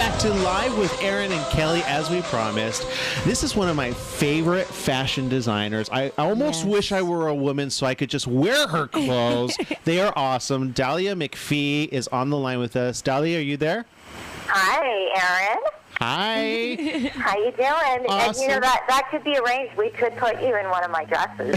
back to Live with Aaron and Kelly, as we promised. This is one of my favorite fashion designers. I almost wish I were a woman so I could just wear her clothes. They are awesome. Dalia MacPhee is on the line with us. Dalia, are you there? Hi, Aaron. Hi. How you doing? Awesome. And that could be arranged. We could put you in one of my dresses.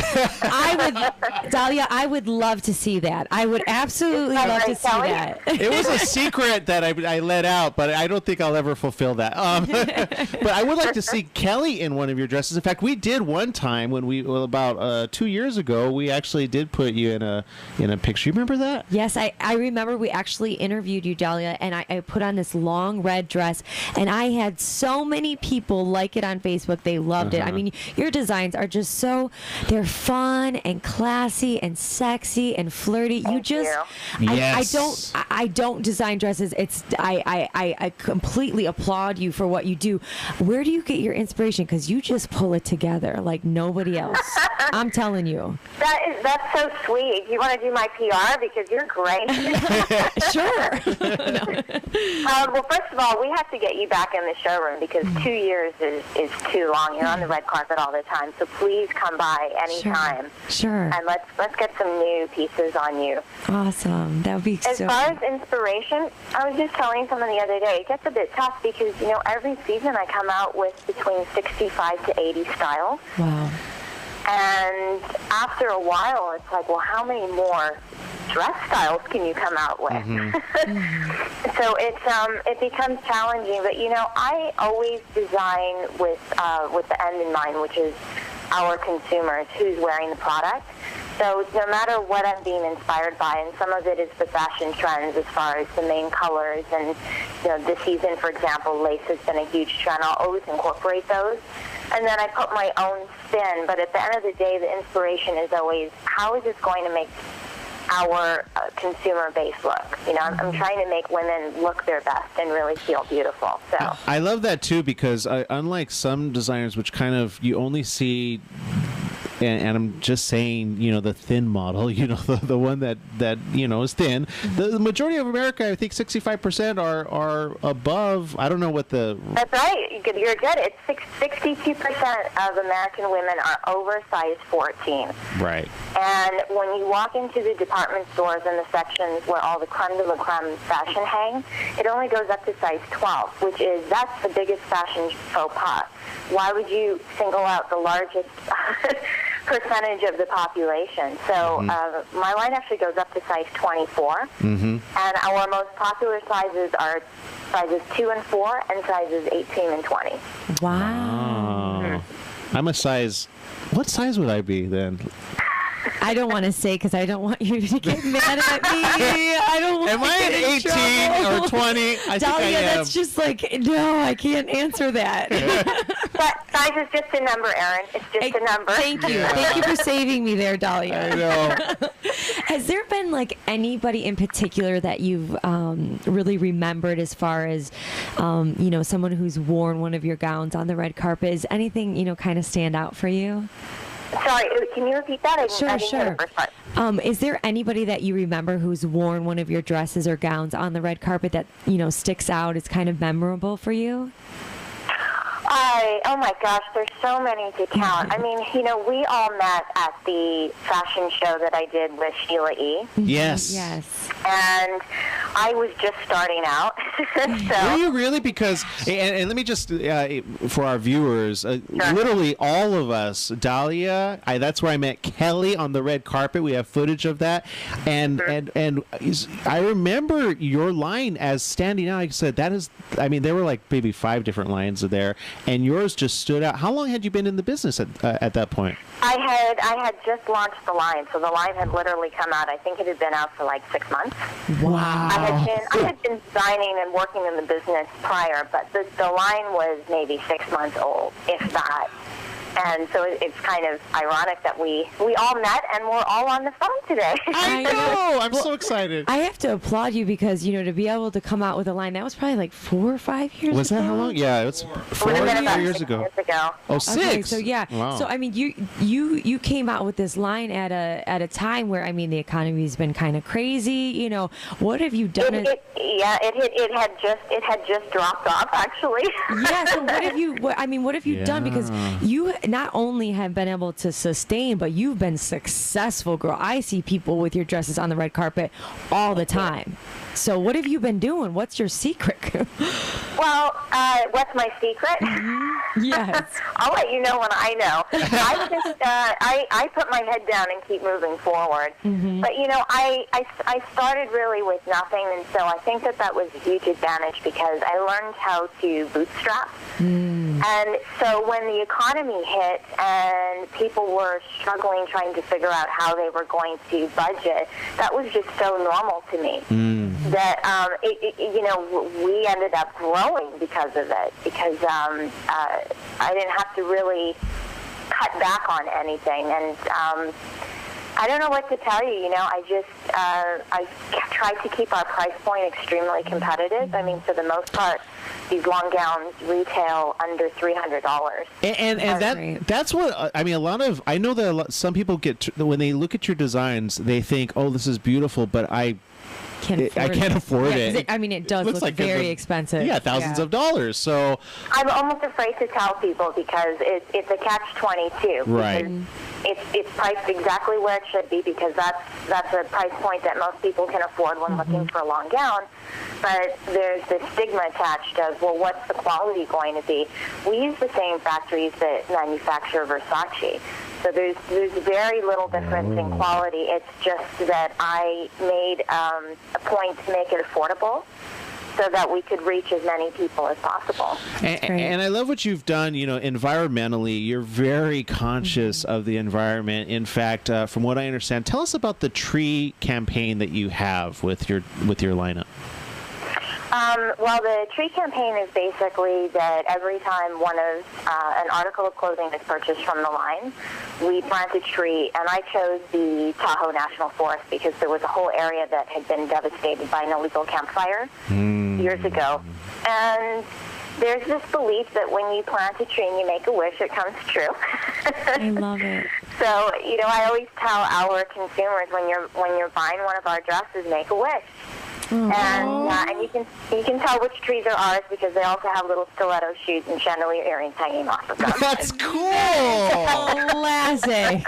Dalia, I would love to see that. I would absolutely love to see that. It was a secret that I let out, but I don't think I'll ever fulfill that. But I would like to see Kelly in one of your dresses. In fact, we did one time when about 2 years ago, we actually did put you in a picture. You remember that? Yes, I remember we actually interviewed you, Dalia, and I put on this long red dress, and I had so many people like it on Facebook. They loved it. I mean, your designs are just they're fun and classy and sexy and flirty. Thank you. I don't design dresses. I completely applaud you for what you do. Where do you get your inspiration? Because you just pull it together like nobody else. I'm telling you. That's so sweet. You want to do my PR because you're great. Sure. Well, first of all, we have to get you back in the showroom because 2 years is too long. You're on the red carpet all the time, so please come by anytime. Sure. And let's get some new pieces on you. Awesome. That would be As far as inspiration, I was just telling someone the other day, it gets a bit tough because, every season I come out with between 65 to 80 styles. Wow. And after a while, it's like, well, how many more dress styles can you come out with? So it becomes challenging. But I always design with the end in mind, which is our consumers, who's wearing the product. So no matter what I'm being inspired by, and some of it is the fashion trends as far as the main colors, and this season, for example, lace has been a huge trend. I'll always incorporate those. And then I put my own spin. But at the end of the day, the inspiration is always, how is this going to make our consumer base look? I'm trying to make women look their best and really feel beautiful. So I love that too, because unlike some designers, which kind of you only see, and I'm just saying, the thin model, the one that is thin. The majority of America, I think 65% are above. I don't know what the. That's right. You're good. It's 62% of American women are over size 14. Right. And when you walk into the department stores and the sections where all the creme de la creme fashion hang, it only goes up to size 12, that's the biggest fashion faux pas. Why would you single out the largest percentage of the population? So my line actually goes up to size 24, and our most popular sizes are sizes 2 and 4 and sizes 18 and 20. Wow. I'm a size. What size would I be then? I don't want to say because I don't want you to get mad at me. I don't want Am I at 18 or 20? I think I Dalia, am. that's just no, I can't answer that. But size is just a number, Aaron. It's just a number. Thank you. Thank you for saving me there, Dalia. I know. Has there been anybody in particular that you've really remembered as far as, someone who's worn one of your gowns on the red carpet? Is anything, kind of stand out for you? Sorry, can you repeat that? I didn't hear the first part. Is there anybody that you remember who's worn one of your dresses or gowns on the red carpet that, sticks out, is kind of memorable for you? Oh my gosh, there's so many to count. I mean, we all met at the fashion show that I did with Sheila E. Yes. Yes. And I was just starting out. Were you really? Because, and let me just, for our viewers, literally all of us, Dalia, that's where I met Kelly on the red carpet. We have footage of that. And I remember your line as standing out. Like I said, there were maybe 5 different lines there. And yours just stood out. How long had you been in the business at that point? I had just launched the line, so the line had literally come out. I think it had been out for 6 months. Wow. I had been designing and working in the business prior, but the line was maybe 6 months old, if that. And so it's kind of ironic that we all met and we're all on the phone today. I know. I'm so excited. I have to applaud you because, to be able to come out with a line, that was probably like 4 or 5 years ago. Was that how long? Yeah, it's 4 years ago. Oh, 6. Okay, so yeah. Wow. So I mean, you came out with this line at a time where, I mean, the economy's been kind of crazy. What have you done? It had just dropped off, actually. Yeah. So what have you done? Because you not only have been able to sustain, but you've been successful, girl. I see people with your dresses on the red carpet all the time. So what have you been doing? What's your secret? Well, what's my secret? Yes. I'll let you know when I know. I put my head down and keep moving forward. Mm-hmm. But, I started really with nothing, and so I think that was a huge advantage because I learned how to bootstrap. And so when the economy hit and people were struggling trying to figure out how they were going to budget, that was just so normal to me. That, we ended up growing because of it, because I didn't have to really cut back on anything. And I don't know what to tell you. I tried to keep our price point extremely competitive. I mean, for the most part, these long gowns retail under $300. And that's what I mean. I know that some people when they look at your designs, they think, "Oh, this is beautiful," but I can't afford it. It does look like very expensive. Yeah, thousands of dollars. So I'm almost afraid to tell people because it's a catch-22. Right. It's priced exactly where it should be because that's a price point that most people can afford when looking for a long gown. But there's this stigma attached of, well, what's the quality going to be? We use the same factories that manufacture Versace. So there's very little difference in quality. It's just that I made a point to make it affordable so that we could reach as many people as possible. And I love what you've done, environmentally. You're very conscious of the environment. In fact, from what I understand, tell us about the tree campaign that you have with your lineup. Well, the tree campaign is basically that every time an article of clothing is purchased from the line, we plant a tree, and I chose the Tahoe National Forest because there was a whole area that had been devastated by an illegal campfire years ago. And there's this belief that when you plant a tree and you make a wish, it comes true. I love it. So, I always tell our consumers when you're buying one of our dresses, make a wish. And you can tell which trees are ours because they also have little stiletto shoes and chandelier earrings hanging off of them. That's cool. Classic.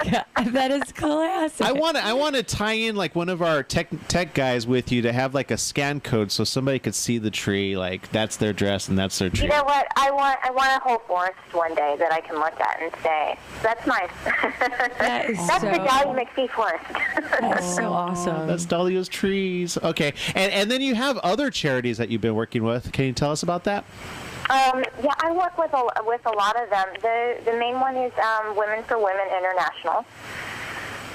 That is classic. I want to tie in like one of our tech guys with you to have like a scan code so somebody could see the tree, like that's their dress and that's their tree. You know what? I want a whole forest one day that I can look at and say, that's nice. That's the Dalia MacPhee forest. That's so awesome. That's Dalia's trees. Okay. And then you have other charities that you've been working with. Can you tell us about that? Yeah, I work with a lot of them. The main one is Women for Women International.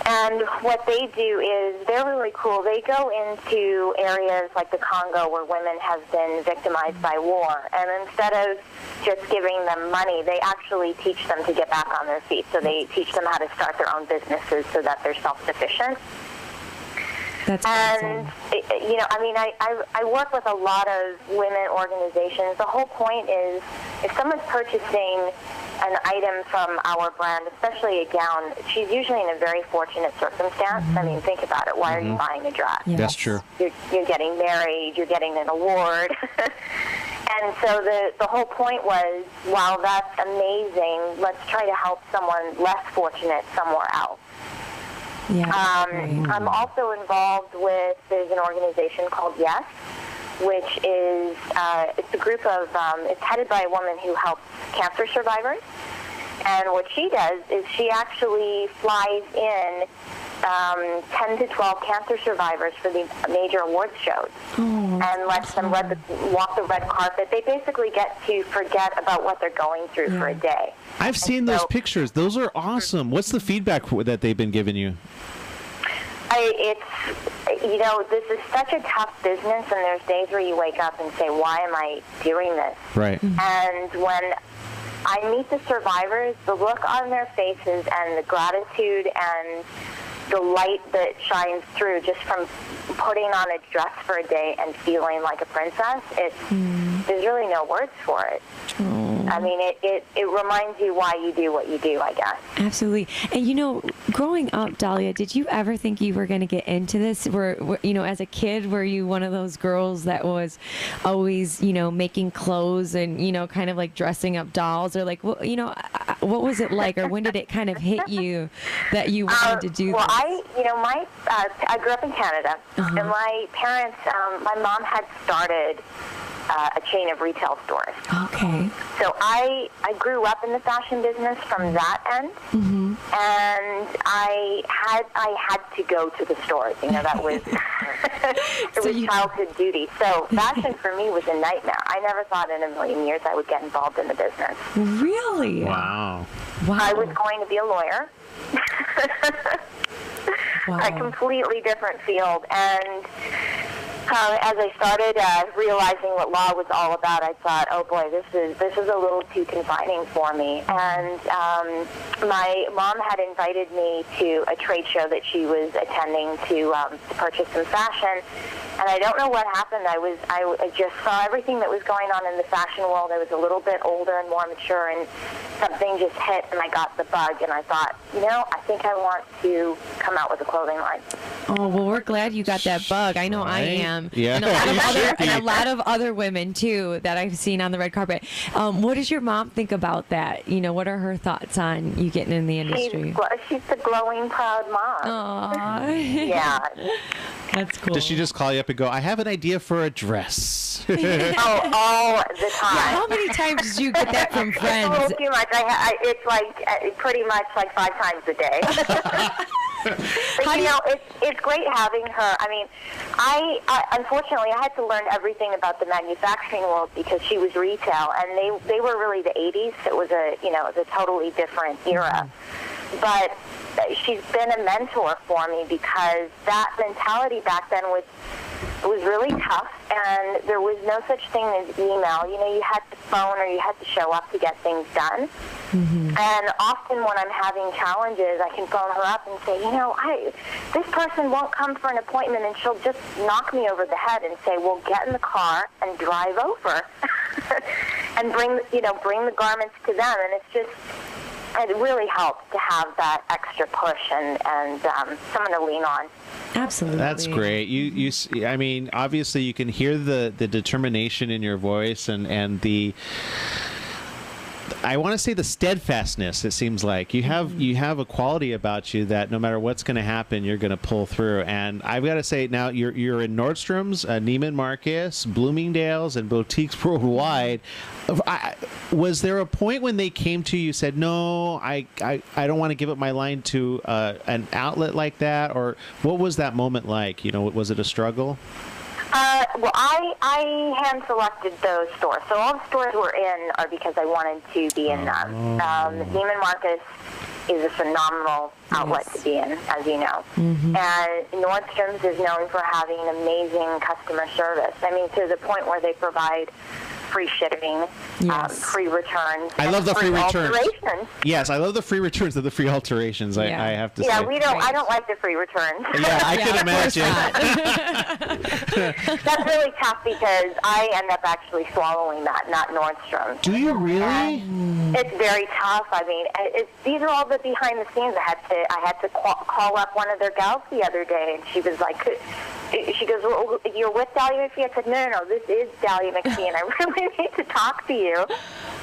And what they do is they're really cool. They go into areas like the Congo where women have been victimized by war. And instead of just giving them money, they actually teach them to get back on their feet. So they teach them how to start their own businesses so that they're self-sufficient. That's awesome. I work with a lot of women organizations. The whole point is if someone's purchasing an item from our brand, especially a gown, she's usually in a very fortunate circumstance. I mean, think about it. Why are you buying a dress? Yes. That's true. You're getting married. You're getting an award. And so the whole point was, wow, that's amazing. Let's try to help someone less fortunate somewhere else. Yeah, I'm also involved with, there's an organization called Yes, which is, it's a group of, it's headed by a woman who helps cancer survivors. And what she does is she actually flies in 10 to 12 cancer survivors for the major awards shows and lets them walk the red carpet. They basically get to forget about what they're going through for a day. I've seen those pictures. Those are awesome. What's the feedback that they've been giving you? This is such a tough business, and there's days where you wake up and say, why am I doing this? Right. And when I meet the survivors, the look on their faces and the gratitude and the light that shines through just from putting on a dress for a day and feeling like a princess, there's really no words for it. I mean, it reminds you why you do what you do, I guess. Absolutely. And, growing up, Dalia, did you ever think you were going to get into this? Were, as a kid, were you one of those girls that was always, making clothes and, kind of like dressing up dolls? Or like, what was it like? Or when did it kind of hit you that you wanted to do well, this? I grew up in Canada, and my parents, my mom had started a chain of retail stores. Okay. So I grew up in the fashion business from that end, and I had to go to the stores. That was it was childhood duty. So fashion for me was a nightmare. I never thought in a million years I would get involved in the business. Really? Wow. I was going to be a lawyer. Wow. A completely different field, and as I started realizing what law was all about, I thought, oh boy, this is a little too confining for me. And my mom had invited me to a trade show that she was attending to purchase some fashion. And I don't know what happened. I just saw everything that was going on in the fashion world. I was a little bit older and more mature, and something just hit, and I got the bug. And I thought, I think I want to come out with a clothing line. Oh, well, we're glad you got that bug. I know I am. Yeah. And a lot of other women, too, that I've seen on the red carpet. What does your mom think about that? What are her thoughts on you getting in the industry? She's the glowing, proud mom. Aww. Yeah. That's cool. Does she just call you up and go, I have an idea for a dress? All the time. Yeah, how many times did you get that from friends? It's a little too much. It's like pretty much like 5 times a day. But, it's great having her. I mean, I unfortunately I had to learn everything about the manufacturing world because she was retail, and they were really the 80s. So it was a totally different era. But she's been a mentor for me because that mentality back then was really tough, and there was no such thing as email. You had to phone or you had to show up to get things done. And often when I'm having challenges, I can phone her up and say, this person won't come for an appointment, and she'll just knock me over the head and say, well, get in the car and drive over and bring the garments to them. And it really helps to have that extra push and someone to lean on. Absolutely. That's great. I mean, obviously you can hear the determination in your voice and the, I want to say the steadfastness. It seems like you have a quality about you that no matter what's going to happen, you're going to pull through. And I've got to say now you're in Nordstrom's, Neiman Marcus, Bloomingdale's, and boutiques worldwide. Was there a point when they came to you said, no, I don't want to give up my line to an outlet like that? Or what was that moment like? Was it a struggle? Well, I hand-selected those stores. So all the stores we're in are because I wanted to be in them. Neiman Marcus is a phenomenal outlet to be in, as you know. And Nordstrom's is known for having amazing customer service. I mean, to the point where they provide free shipping, free returns. I love the free returns. Alterations. Yes, I love the free returns and the free alterations. I have to say. Yeah, I don't like the free returns. Yeah, I can imagine. That's really tough because I end up actually swallowing that, not Nordstrom. Do you really? It's very tough. I mean, these are all the behind the scenes. I had to call up one of their gals the other day, and she was like, she goes, well, you're with Dalia MacPhee? I said, no, this is Dalia MacPhee, and I really need to talk to you.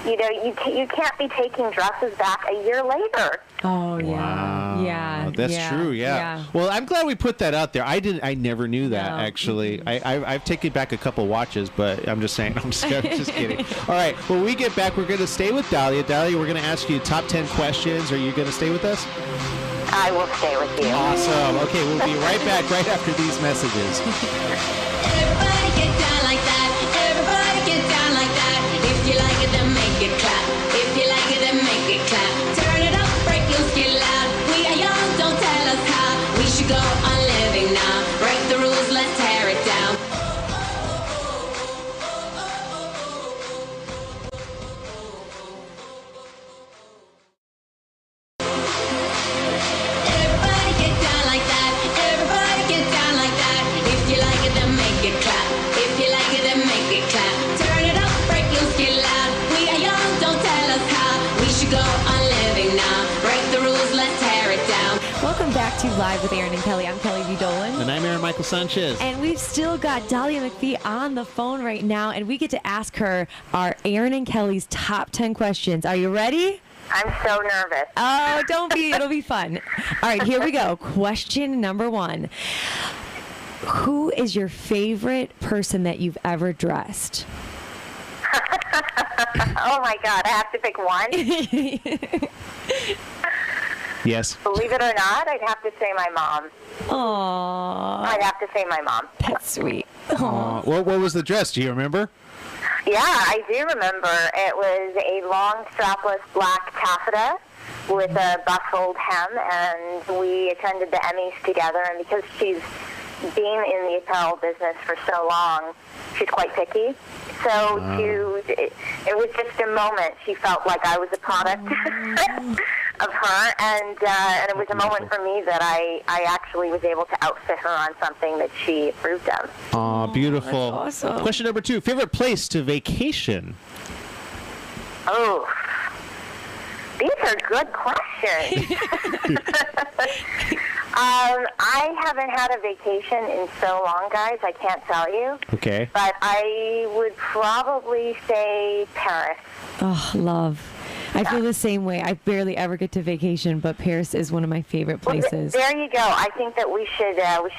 You can't be taking dresses back a year later. Oh, yeah. Wow. Yeah. That's true, yeah. Well, I'm glad we put that out there. I never knew that, actually. I've taken back a couple watches, but I'm just saying. I'm just kidding. All right, when we get back, we're going to stay with Dalia. Dalia, we're going to ask you top 10 questions. Are you going to stay with us? I will stay with you. Awesome. Okay, we'll be right back right after these messages. Everybody get down like that. Everybody get down like that. If you like it, then make it clap. If you like it, then make it clap. Turn it up, break loose, get loud. We are young, don't tell us how. We should go on living now. Break the rules, let's tear it down. to Live with Aaron and Kelly. I'm Kelly V. Dolan. And I'm Aaron Michael Sanchez. And we've still got Dalia MacPhee on the phone right now, and we get to ask her our Aaron and Kelly's top 10 questions. Are you ready? I'm so nervous. Oh, don't be. It'll be fun. All right, here we go. Question number 1. Who is your favorite person that you've ever dressed? Oh my God, I have to pick one? Yes. Believe it or not, I'd have to say my mom. Aww, I'd have to say my mom. that's sweet. What was the dress? Do you remember? Yeah, I do remember. It was a long strapless black taffeta with a bustled hem, and we attended the Emmys together. And because she's been in the apparel business for so long, she's quite picky. So it was just a moment. She felt like I was a product of her, and it was a moment for me that I actually was able to outfit her on something that she approved of. Aw, beautiful. That's awesome. Question number 2. Favorite place to vacation? Oh, these are good questions. I haven't had a vacation in so long, guys. I can't tell you. Okay. But I would probably say Paris. Oh, love. I feel the same way. I barely ever get to vacation, but Paris is one of my favorite places. There you go. I think that we should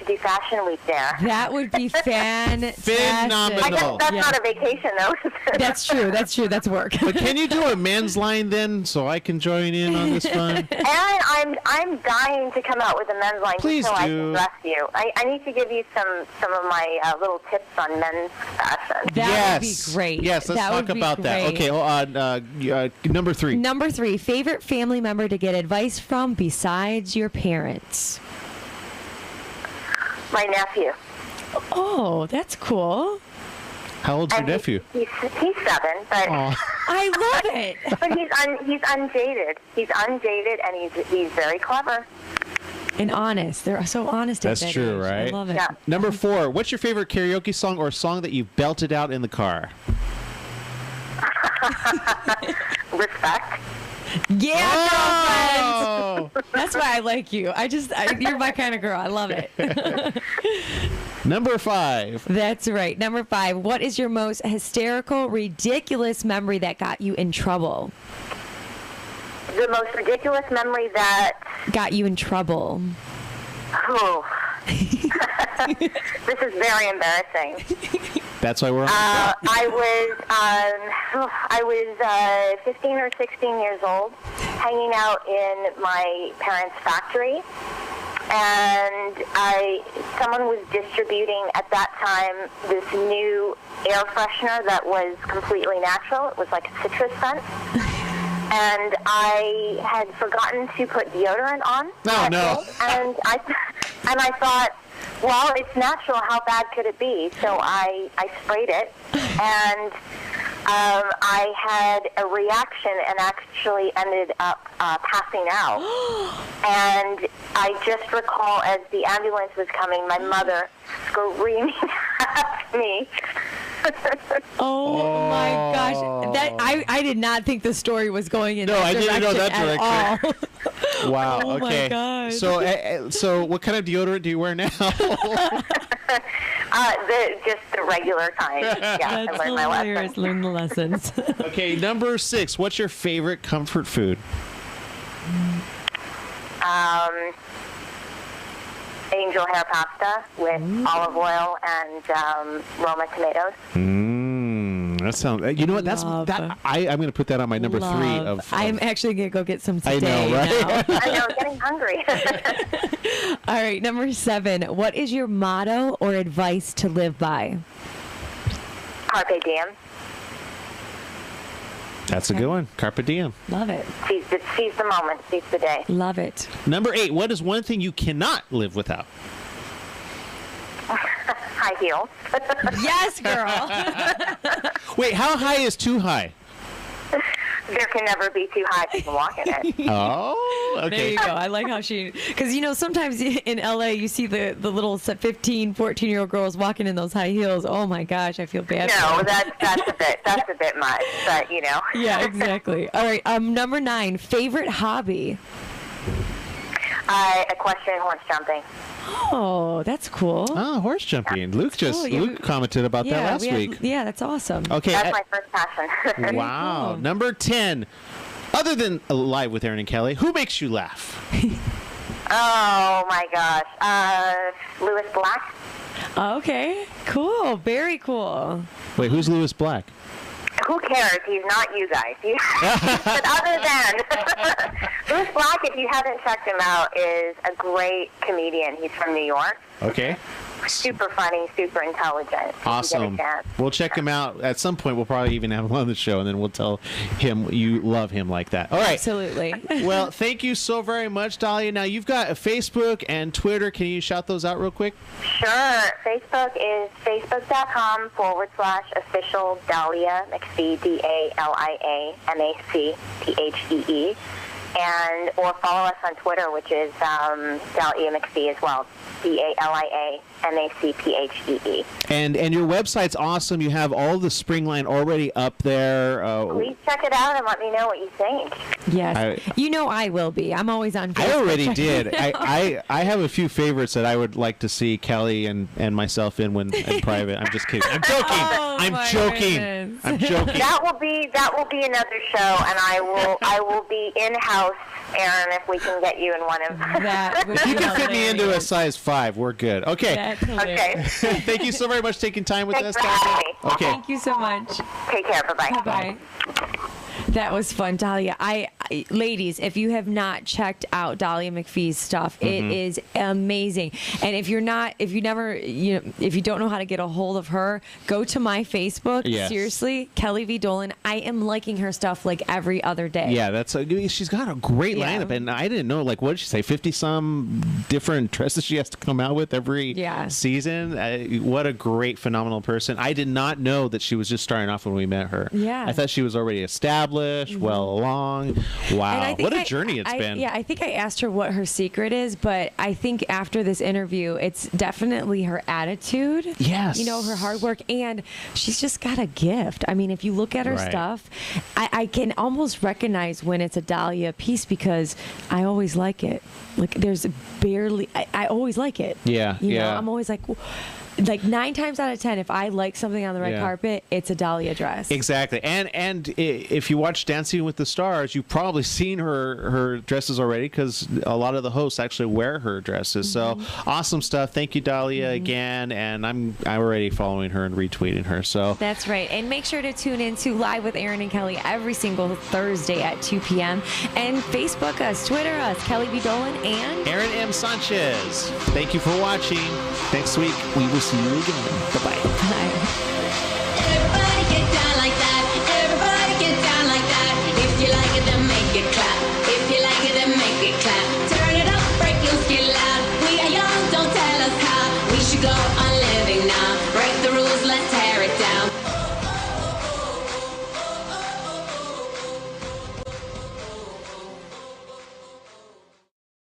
do Fashion Week there. That would be fantastic. Phenomenal. I guess that's Yeah. not a vacation, though. That's true. That's true. That's work. But can you do a men's line then, so I can join in on this fun? And I'm dying to come out with a men's line Please so I do. can dress you. I need to give you some of my little tips on men's fashion. That would be great. Yes, let's That talk would be about that. great. Okay, number 3. Number 3, favorite family member to get advice from besides your parents? My nephew. Oh, that's cool. How old's your nephew? He's 7, but Aw. I love it. but he's unjaded. He's unjaded, and he's very clever. And honest. They're so honest at That's that true, age. right? I love it. Yeah. Number 4. What's your favorite karaoke song or song that you've belted out in the car? Respect. Yeah, girlfriend. Oh! That's why I like you. You're my kind of girl. I love it. Number 5. That's right. Number 5. What is your most hysterical, ridiculous memory that got you in trouble? The most ridiculous memory that. Got you in trouble. Oh. This is very embarrassing. That's why we're on. I was 15 or 16 years old, hanging out in my parents' factory, and someone was distributing at that time this new air freshener that was completely natural. It was like a citrus scent. And I had forgotten to put deodorant on. Oh, no. And I thought, well, it's natural. How bad could it be? So I sprayed it, and I had a reaction and actually ended up passing out. And I just recall, as the ambulance was coming, my mother screaming at me. Oh my gosh! That I did not think the story was going in. No, that I didn't know that direction at all. Wow. Oh my Okay. God. So what kind of deodorant do you wear now? Just the regular kind. Yeah, I That's learned my hilarious. lesson. Learn the lessons. Okay, number 6. What's your favorite comfort food? Angel hair pasta with olive oil and Roma tomatoes. That sounds. You know what? Love. I'm going to put that on my number 3 of. I'm actually gonna go get some I today. know, right? now. I know, I'm getting hungry. All right, number 7. What is your motto or advice to live by? Carpe diem. That's a good one. Carpe diem. Love it. Seize the moment. Seize the day. Love it. Number 8. What is one thing you cannot live without? High heels. Yes, girl. Wait, how high is too high? There can never be too high if you can walk in it. Oh, There okay. you go. I like how she, because sometimes in LA you see the little 15, 14-year-old girls walking in those high heels. Oh my gosh, I feel bad. for No, them. that's a bit much, but you know. Yeah, exactly. All right, number 9, favorite hobby. Equestrian horse jumping. Oh, that's cool. Oh, horse jumping. Luke Luke commented about that last week. Yeah, that's awesome. Okay. That's my first passion. Wow. Cool. Number 10. Other than Live with Aaron and Kelly, who makes you laugh? Oh my gosh. Lewis Black. Okay, cool. Very cool. Wait, who's Lewis Black? Who cares? He's not you guys. But other than Lewis Black, if you haven't checked him out, is a great comedian. He's from New York. Okay. Super funny, super intelligent. If you Awesome. get a chance. We'll check him out. At some point, we'll probably even have him on the show, and then we'll tell him you love him like that. All right. Absolutely. Well, thank you so very much, Dalia. Now, you've got a Facebook and Twitter. Can you shout those out real quick? Sure. Facebook is facebook.com/official Dalia MacPhee, DALIA MacPhee. Or follow us on Twitter, which is Dalia MacPhee as well. DALIA MacPhee. And your website's awesome. You have all the spring line already up there. Please check it out and let me know what you think. Yes. I will be. I'm always on Facebook. I already did. I have a few favorites that I would like to see Kelly and myself in in private. I'm just kidding. I'm joking. Oh, I'm my joking. goodness. I'm joking. That will be another show, and I will be in house, Aaron, if we can get you in one of That would If you be can fit me into a hilarious. size 5, we're good. Okay. That's hilarious. Okay. Thank you so very much for taking time with Thanks us, for having Dalia. me. Okay. Thank you so much. Take care. Bye-bye. Bye-bye. That was fun, Dalia. Ladies, if you have not checked out Dalia MacPhee's stuff, it is amazing. And if you don't know how to get a hold of her, go to my Facebook. Yes. Seriously, Kelly V. Dolan. I am liking her stuff like every other day. Yeah, she's got a great Yeah. lineup, and I didn't know, what did she say, 50-some different dresses she has to come out with every season. What a great, phenomenal person. I did not know that she was just starting off when we met her. Yeah. I thought she was already established, well along. Wow, what a journey it's been. Yeah, I think I asked her what her secret is, but I think after this interview, it's definitely her attitude. Yes. Her hard work, and she's just got a gift. I mean, if you look at her Right. stuff, I can almost recognize when it's a Dalia piece because I always like it. Like, there's barely, I always like it. Yeah, yeah. I'm always like 9 times out of 10, if I like something on the red carpet, it's a Dalia dress. Exactly, and if you watch Dancing with the Stars, you've probably seen her dresses already because a lot of the hosts actually wear her dresses. So awesome stuff. Thank you, Dalia, again, and I'm already following her and retweeting her. So That's right, and make sure to tune in to Live with Aaron and Kelly every single Thursday at 2 p.m. and Facebook us, Twitter us, Kelly V. Dolan and Aaron M. Sanchez. Thank you for watching. Next week we will see you again. Bye bye. Bye.